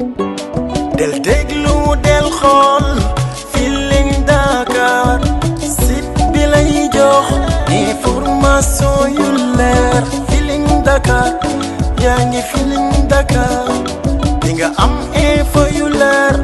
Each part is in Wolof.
del déglu del xool Feeling Dakar site bi lay jox information yu leer Feeling Dakar yaa ngi Feeling Dakar di nga am info yu leer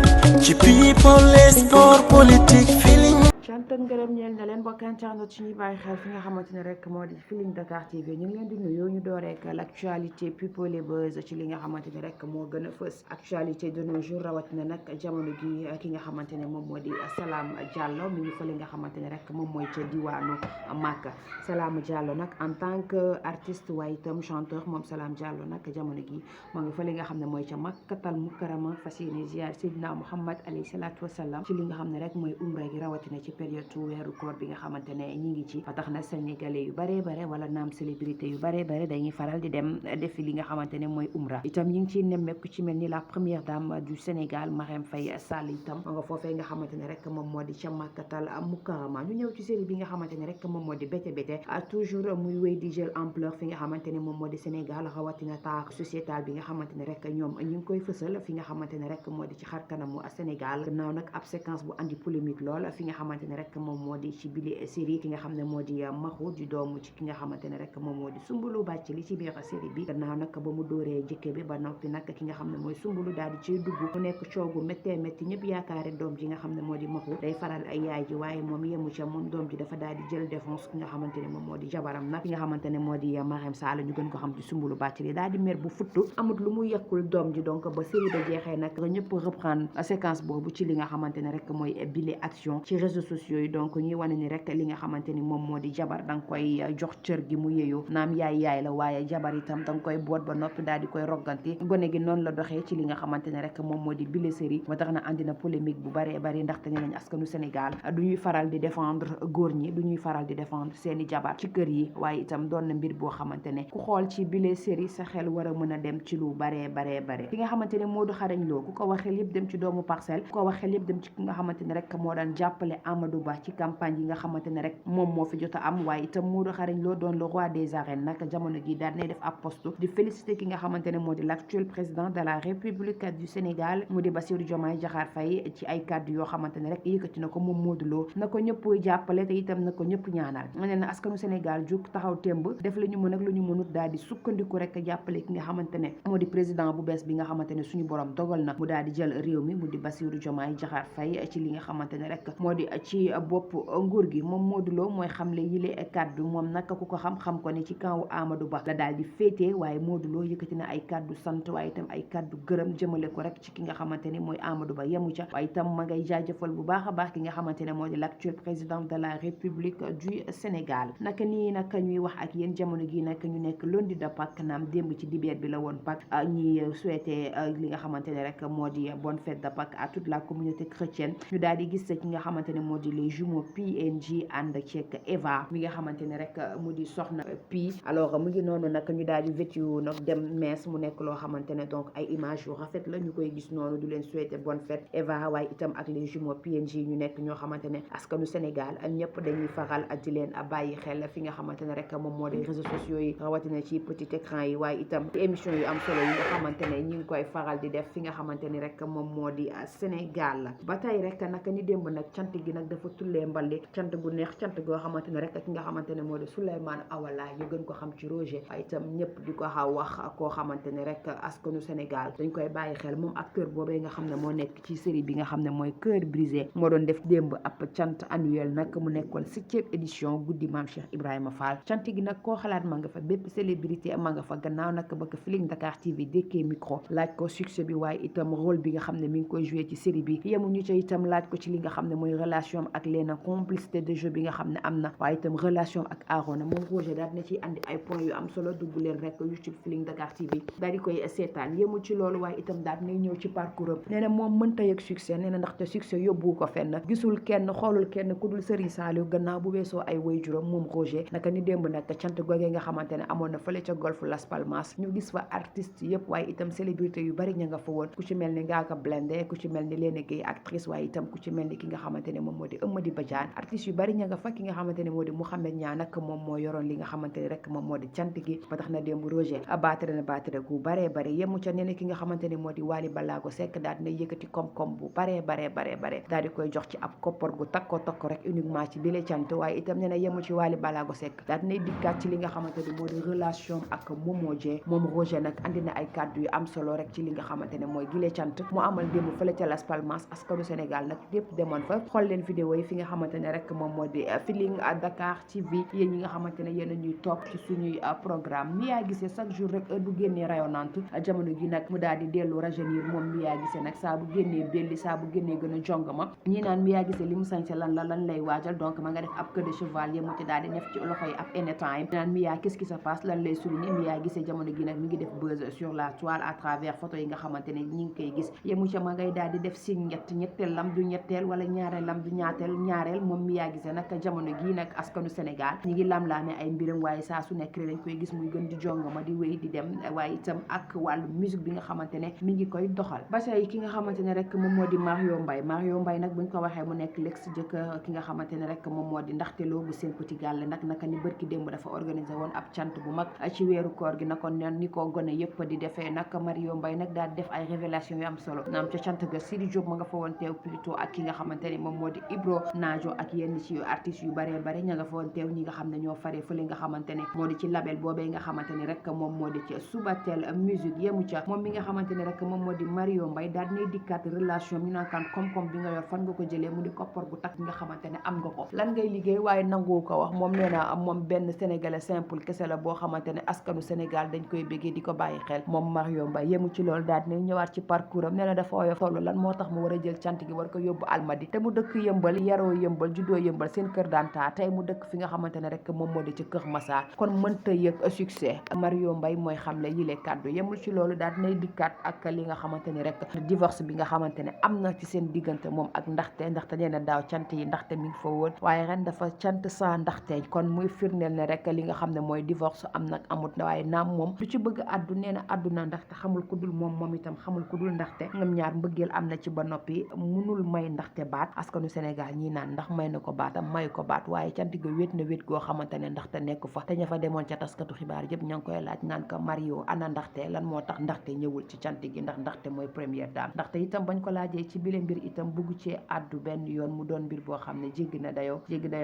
ci people et sport politique Feeling. cant ak ngërëm ñeel na leen mbokk internet ci ñuy bàyyi xel fi nga xamante ne rek moo di Feeling Dakar TV ñu ngi leen di nuyu ñu door rek l'actualité people et buzz ci li nga xamante ne rek moo gën a fës actualité de nos jours rawatina nag jamono gi ki nga xamante ne moom moo di Salam Diallo mi ngi fële nga xamante ne rek moom mooy ca diwaanu Màkka. Salam Diallo nag en tant que artiste waaye itam chanteur moom Salam Diallo nag jamono gi moo ngi fële nga xam ne mooy ca Makkatal Mukarrama fas yéene ziar Seydina Muhammad alayhi salaatu wasalam ci li nga xam ne rek mooy umra gi rawatina ci période weeru koor bi nga xamante ne ñi ngi ci ba tax na sénégalais yu bare bare wala naam célébrité yu bare bare dañuy faral di dem defi li nga xamante ne mooy umra itam ñi ngi ciy nemmeeku ci mel ni la première dame du Sénégal Marème Faye Sall itam nga foofee nga xamante ne rek moom moo di ca Makkatal Mukarrama ñu ñëw ci série bi nga xamante ne rek moom moo di Bété Bété toujours muy wéy di jël ampleur fi nga xamante ne moom moo di Sénégal rawatina taar sociétal bi nga xamante ne rek ñoom ñu ngi koy fësal fi nga xamante ne rek moo di ci xar kanamu Sénégal gannaaw nag ab séquence bu andi polémique lool fi nga xamante ne rek moom moo di ci bile série ki nga xam ne moo di Maxu di doomu ci ki nga xamante ne rek moom moo di Sumbulu Bàccali ci biir série bi gannaaw nag ba mu dóoree jëkke bi ba noppi nag ki nga xam ne mooy Sumbulu daal di ciy dugg mu nekk coogu méttee métti ñëpp yaakaare doom ji nga xam ne moo di Maxu day faral ay yaay ji waaye moom yemu ca moom doom ji dafa daal di jël défense ki nga xamante ne moom moo di jabaram nag ki nga xamante ne moo di Marème Sall ñu gën ko xam ci Sumbulu Bàccali daal di mer bu futtu amut lu mu yekkul doom ji donc ba série ba jeexee nag ñëpp reprendre séquence boobu ci li nga xamante ne rek mooy bile action ci réseaux sociaux yi donc ñuy wane ni rek li nga xamante ni moom moo di jabar da nga koy jox cër gi mu yeyoo naam yaay la waaye jabar itam da nga koy boot ba noppi daal di koy rogganti gone gi noonu la doxee ci li nga xamante ne rek moom moo di bile série ba tax na andi na polémique bu baree bari ndaxte ne nañ askanu Sénégal du ñuy faral di défendre góor ñi du ñuy faral di défendre seeni jabar ci kër yi waaye itam doon na mbir boo xamante ne ku xool ci bile série sa xel war a mën a dem ci lu baree bare ki nga xamante ne Modou Xarañ Lo ku ko waxee yëpp dem ci doomu Parcelles ku ko waxee yëpp dem ci ki nga xamante ne rek moo daan jàppale Amadou Ba ci campagne yi nga xamante ne rek moom moo fi jot a am waaye itam Modou Xarañ Lo doon le roi des arènes nag jamono gi daal nay def ab poste di féliciter ki nga xamante ne moo di l'actuel président de la République du Sénégal mu di Bassirou Diomaye Diakhar Faye ci ay kàddu yoo xamante ne rek yëkkati na ko moom Modou Lo na ko ñëpp jàppale te itam na ko ñëpp ñaanal nee na askanu Sénégal jug taxaw temb def la ñu mën ak lu ñu mënut daal di sukkandiku rek jàppale ki nga xamante ne moo di président bu bees bi nga xamante ne suñu borom dogal na mu daal di jël réew mi mu di Bassirou Diomaye Diakhar Faye ci li nga xamante ne rek moo di ci bopp nguur gi moom Modou Lo mooy xamle yile kàddu moom nag ku ko xam ko ne ci kaw Amadou Ba la daal di féetee waaye Modou Lo yëkkati na ay kàddu sant waaye itam ay kàddu gërëm jëmale ko rek ci ki nga xamante ne mooy Amadou Ba yemu ca waaye itam ma ngay jaajëfal bu baax a baax ki nga xamante ne moo di l'actuel président de la République du Sénégal naka nii nag ñuy wax ak yéen jamono gi nag ñu nekk lundi de Pâques naam démb ci dibeer bi la woon Pâques ñi souhaité li nga xamante ne rek moo di bonne fête de Pâques à toute la communauté chrétienne ñu daal di gis ki nga xamante ne moo di les jumeaux PNJ ànd ceeg Eva mi nga xamante ne rek mu di soxna Pi alors mu ngi noonu nag ñu daal di vêtu nag dem mees mu nekk loo xamante ne donc ay image yu rafet la ñu koy gis noonu du leen souhaiter bonne fête Eva waaye itam ak les jumeaux PNJ ñu nekk ñoo xamante ne askanu Sénégal ñëpp dañuy faral di leen bàyyi xel fi nga xamante ne rek moom moo di réseaux sociaux yi rawatina ci petit écran yi waaye itam ci émission yu am solo yi nga xamante ne ñi ngi koy faral di def fi nga xamante ni rek moom moo di Sénégal ba tey rek naka ni démb nag cant gi nag dafa tullee mbali cant gu neex cant goo xamante ne rek ki nga xamante ne moo di Souleymane Awala ñu gën ko xam ci Roger waaye itam ñëpp di ko xaw wax koo xamante ne rek askanu Sénégal dañ koy bàyyi xel moom acteur boobee nga xam ne moo nekk ci série bi nga xam ne mooy Cœur brisé moo doon def démb ab cant annuel nag mu nekkoon 7e édition guddi Maam Cheikh Ibrahima Fall cant gi nag koo xalaat ma nga fa bépp célébrité ma nga fa gannaaw nag ba ko Feeling Dakar TV dékkee micro laaj ko succès bi waaye itam rôle bi nga xam ne mi ngi koy joué ci série bi yemuñu ca itam laaj ko ci li nga xam ne mooy relation ak Léna complicité de jeu bi nga xam ne am na waaye itam relation ak Arona moom Roger daal dina ciy andi ay points yu am solo dugg leen rek YouTube Feeling Dakar TV daal di koy seetaan yemul ci loolu waaye itam daal dinay ñëw ci parcours am nee na moom mënta yëg succès nee na ndaxte succès yóbbu ko fenn gisul kenn xoolul kenn ku dul Serigne Saliou gannaaw bu weesoo ay waajuram moom Roger naka ni démb nag cant googee nga xamante ne amoon na fële ca golf Las Palmas ñu gis fa artistes yëpp waaye itam célébrité yu bari ña nga fa woon ku ci mel ni Ngaaka Blindé ku ci mel ni Léna Gueye actrice waaye itam ku ci mel ni ki nga xamante ne moom moo di Mamadi Badiane artistes yu bari ña nga fa. ki nga xamante ne moo di Mouhamed Niang nag moom moo yoroon li nga xamante ne rek moom moo di cant gi ba tax na démb Roger baatare gu baree bare yemu ca nee ki nga xamante ne moo di Wally Ballago Seck daal dina yëkkati koom-koom bu baree daal di koy jox ci ab koppar gu takko rek uniquement ci bile cant waaye itam nee na yemu ci Wally Ballago Seck daal dinay dikkaat ci li nga xamante ne moo di relation ak Momo Dieng moom Roger nag andi na ay kàddu yu am solo rek ci li nga xamante ne mooy gile cant mu amal démb fële ca Las Palmas askanu Sénégal nag yépp demoon fa xool leen vidéo yi fi nga xamante ne rek moom moo di Feeling Dakar TV yéen ñi nga xamante ne yéen a ñuy topp ci suñuy programme Mia Guissé chaque jour rek heure bu génnee rayonnante jamono gi nag mu daal di dellu rajeunir moom Mia Guissé nag saa bu génnee belli saa bu génnee gën a jongama ñi naan Mia Guissé li mu sañse lan lay waajal donc ma nga def ab queue de cheval mu ci daal di def ci loxo yi ab anytime naan Mia qu'est-ce qui se passe lan lay souligner Mia Guissé jamono gi nag mi ngi def buzz sur la toile à travers photo yi nga xamante ne ñi ngi koy gis yemu ca ma ngay daal di def signe ñetteel lam du ñetteel wala ñaareel lam du ñaareel moom Mia Guissé nag jamono gi nag askanu Sénégal ñi ngi lam-laame ay mbiram waaye saa su nekk dañ koy gis muy gën di jongama di wéy di dem waaye itam ak wàllu musique bi nga xamante ne mi ngi koy doxal ba tey ki nga xamante ne rek moom moo di Mario Mbaye nag buñ ko waxee mu nekk l'ex jëkkër ki nga xamante ne rek moom moo di Ndaxte Lo bu Sen Petit Gallé nag naka ni bërki démb dafa organisé woon ab cant bu mag ci weeru koor gi na ko nen ni ko gone yëpp di defee nag Mario Mbaye nag daal def ay révélation yu am solo naam ca cant ga Sidi Diop ma nga fa woon teew plutôt ak ki nga xamante ne moom moo di Ibro Najo ak yenn ci artistes yu baree bare ña nga fa woon teew ñi nga xam ne ñoo faree fële nga xamante ne moo di ci label boobee nga xamante ne rek moom moo di ci Subatel musique yemu ca moom mi nga xamante ne rek moom moo di Mario Mbaye daal dinay dikkaat relation mi naan koom-koom bi nga yor fan nga ko jëlee mu di koppar gu takk nga xamante ne am nga ko lan ngay liggéey waaye nangu ko wax moom nee na moom benn sénégalais simple kese la boo xamante ne askanu Sénégal dañ koy béggee di ko bàyyi xel moom Mario Mbaye yemu ci loolu daal dinay ñëwaat ci parcours am nee na dafa woyof toll lan moo tax mu war a jël cant gi war ko yóbbu Almadi te mu dëkk yëmbal yaroo yëmbal juddoo yëmbal seen kër danta tey mu dëkk fi nga xamante ne rek moom moo di ci Kër Massar kon mënta yëg succès Mario Mbaye mooy xamle yile kàddu yemul ci loolu daal dinay dikkaat ak li nga xamante ni rek divorce bi nga xamante ne am na ci seen diggante moom ak ndaxte nee na daaw cant yi ndaxte mi ngi fa woon waaye ren dafa cant sans ndaxte kon muy firndeel ne rek li nga xam ne mooy divorce am nag amut waaye naam moom du ci bëgg addu nee na àdduna ndaxte xamul ku dul moom itam xamul ku dul ndaxte ñoom ñaar mbëggeel am na ci ba noppi munul may ndaxte baat askanu Sénégal ñi naan ndax may na ko baatam may ko baat waaye cant ga wét na wét goo xamante ne ndaxte nekk fa te ña fa demoon ca taskatu xibaar yëpp ña ngi koy laaj naan ko Mario ana ndaxte lan moo tax ndaxte ñëwul ci cant gi ndax ndaxte mooy première dame ndaxte itam bañ ko laajee ci bile mbir itam bugg cee addu benn yoon mu doon mbir boo xam ne jéggi na dayoo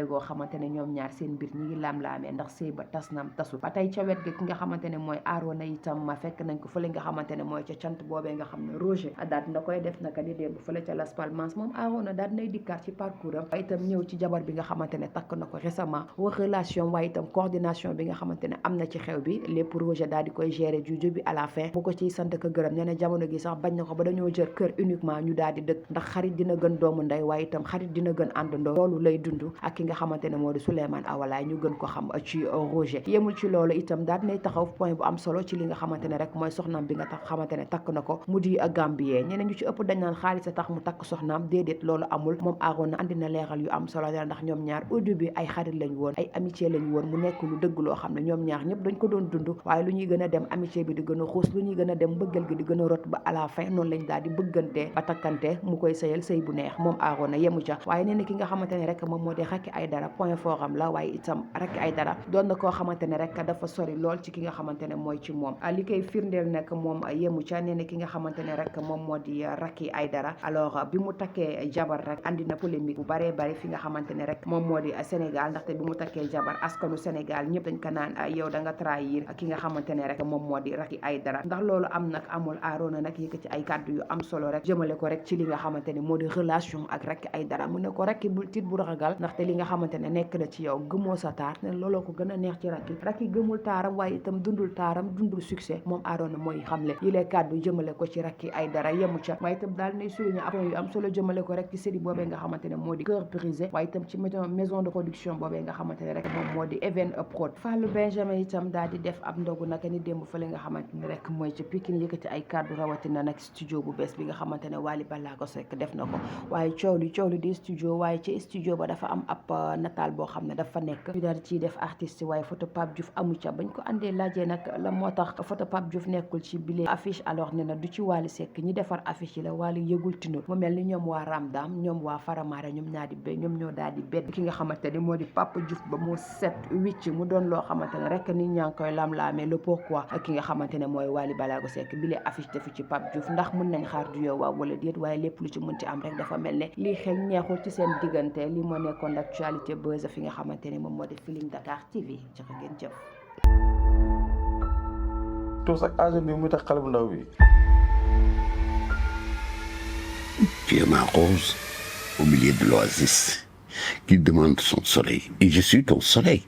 goo xamante ne ñoom ñaar seen mbir ñi ngi laam-laamee ndax sëy ba tas nam tasu ba tey ca wet ga ki nga xamante ne mooy Arona itam ma fekk nañ ko fële nga xamante ne mooy ca cant boobee nga xam ne Roger daal dina koy def naka ni démb fële ca Las Palmas moom Arona daal dinay dikkaat ci parcours am itam ñëw ci jabar bi nga xamante ne takk na ko récemment wax relation waaye itam coordination bi nga xamante ne am na ci xew bi lépp Roger daal di koy gérer juju bi à la fin bu ko ciy sant ko gërëm nee na jamono gi sax bañ na ko ba dañoo jël kër uniquement ñu daal di dëkk ndax xarit dina gën doomu ndey waaye itam xarit dina gën àndandoo loolu lay dund ak ki nga xamante ne moo di Souleymane Awalaay ñu gën ko xam ci Roger yemul ci loolu itam daal dinay taxaw point bu am solo ci li nga xamante ne rek mooy soxnaam bi nga tax xamante ne takk na ko mu di Gambien ñeneen ñu ci ëpp dañ naan xaalis a tax mu takk soxnaam déedéet loolu amul moom Arona andi na leeral yu am solo ndax ñoom ñaar au début ay xarit lañ woon ay amitié lañ woon mu nekk lu dëgg loo xam ne ñoom ñaar ñëpp dañ ko doon dund waaye lu ñuy gën a dem amitié bi di gën a xuus lu ñuy gën a dem bëggal gi di gën a rot ba à la fin noonu lañ daal di bëggante ba takkante mu koy sëyal sëy bu neex moom Arona yemu ca waaye nee na ki nga xamante ne rek moom moo di Racky Aïdara point fort am la waaye itam Racky Aïdara doon na koo xamante ne rek dafa sori lool ci ki nga xamante ne mooy ci moom li koy firndeel nag moom yemu ca nee na ki nga xamante ne rek moom moo di Racky Aïdara alors bi mu takkee jabar rek andi na polémique bu baree bari fi nga xamante ne rek moom moo di Sénégal ndaxte bi mu takkee jabar askanu Sénégal ñëpp dañ ko naan yow da nga trahir ki nga xamante ne rek moom moo di Racky Aïdara ndax loolu am nag amul Arona nag yëkkati ay kàddu yu am solo rek jëmale ko rek ci li nga xamante ne moo di relation ak Racky Aïdara mu ne ko Racky bul tiit bu ragal ndaxte li nga xamante ne nekk na ci yow gëmoo sa taar ne looloo ko gën a neex ci Racky gëmul taaram waaye itam dundul taaram dundul succès moom Arona mooy xamle yi lee kàddu jëmale ko ci Racky Aïdara yemu ca waaye itam daal nay souligner après yu am solo jëmale ko rek ci série boobee nga xamante ne moo di Cœur brisé waaye itam ci maison de production boobee nga xamante ne rek moom moo di Even Prod Fallou Benjamin itam daal di def ab ndogu naka ni démb fële nga xamante ne rek mooy ci Pikine yëkkati ay kàddu rawatina nag studio bu bees bi nga xamante ne Wally Ballago Seck def na ko waaye coow li di studio waaye ci studio ba dafa am ab nataal boo xam ne dafa nekk ñu daal ciy def artiste waaye photo Pape Diouf amu ca bañ ko andee laajee nag la moo tax photo Pape Diouf nekkul ci bile affiche alors ne na du ci Wally Seck ñi defar affiche yi la Wally yëgul tinul mu mel ni ñoom waa Ramdam ñoom waa Faramare ñoom ñoo daal di bedd ki nga xamante ni moo di Pape Diouf ba mu set wicc mu doon loo xamante ne rek nit ñaa ngi koy lam-laamee le pourquoi ki nga xamante ne mooy Wally Ballago Seck bi lee affiche defu ci Pape Diouf ndax mën nañ xaar du yow waaw wala déet waaye lépp lu ci mënti am rek dafa mel ne lii xew ñeexul ci seen diggante li moo nekkoon l'actualité buzz fi nga xamante ne moom moo di Feeling Dakar TV joxe ngeen jëf tous ak âge bi mu tax xale bu ndaw bi. Tu es ma rose au milieu de l'oasis qui demande son soleil. Et je suis ton soleil.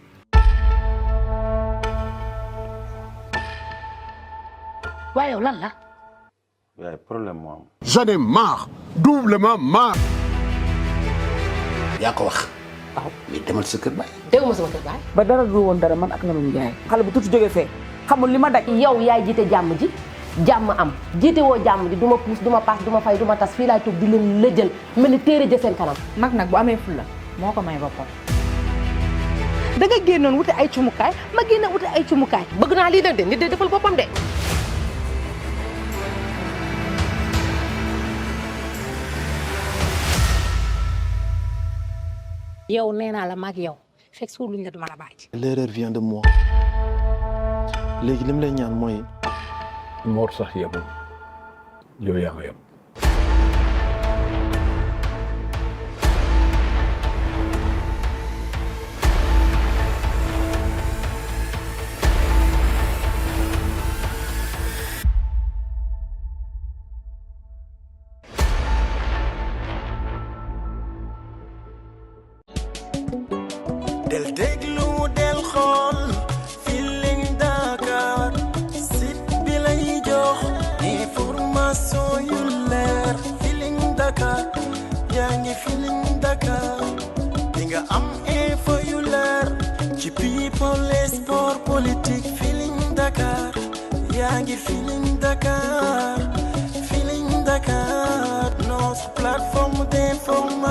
waaye yow lan la. yaay problème moo am. J'en ai marre, doublement marre. yaa ko wax. waaw mais demal sa kër baay. déggu ma sama kër baay. ba dara du woon dara man ak Lamine Ndiaye xale bu tuuti jógee fee xamul li ma daj. yow yaay jiite jàmm ji jàmm am jiite woo jàmm ji du ma puus du ma paas du ma fay du ma tas fii laay toog di leen lëjël mel ni téere ja seen kanam. mag nag bu amee fulla moo ko may boppam. da nga génnoon wuti ay cumukaay ma génne wuti ay cumukaay. bëgg naa lii nag de nit de defal boppam de. yow nee naa la mag yow fekk suuluñ la duma la bàyyi. l'erreur vient de moi léegi li mu lay ñaan mooy. Mor sax yebul yow yaa ngi yem. del déglu del xool Feeling Dakar site bi lay jox information yu leer Feeling Dakar yaa ngi Feeling Dakar di nga am info yu leer ci people et sport politique Feeling Dakar yaa ngi Feeling Dakar notre plateforme d'information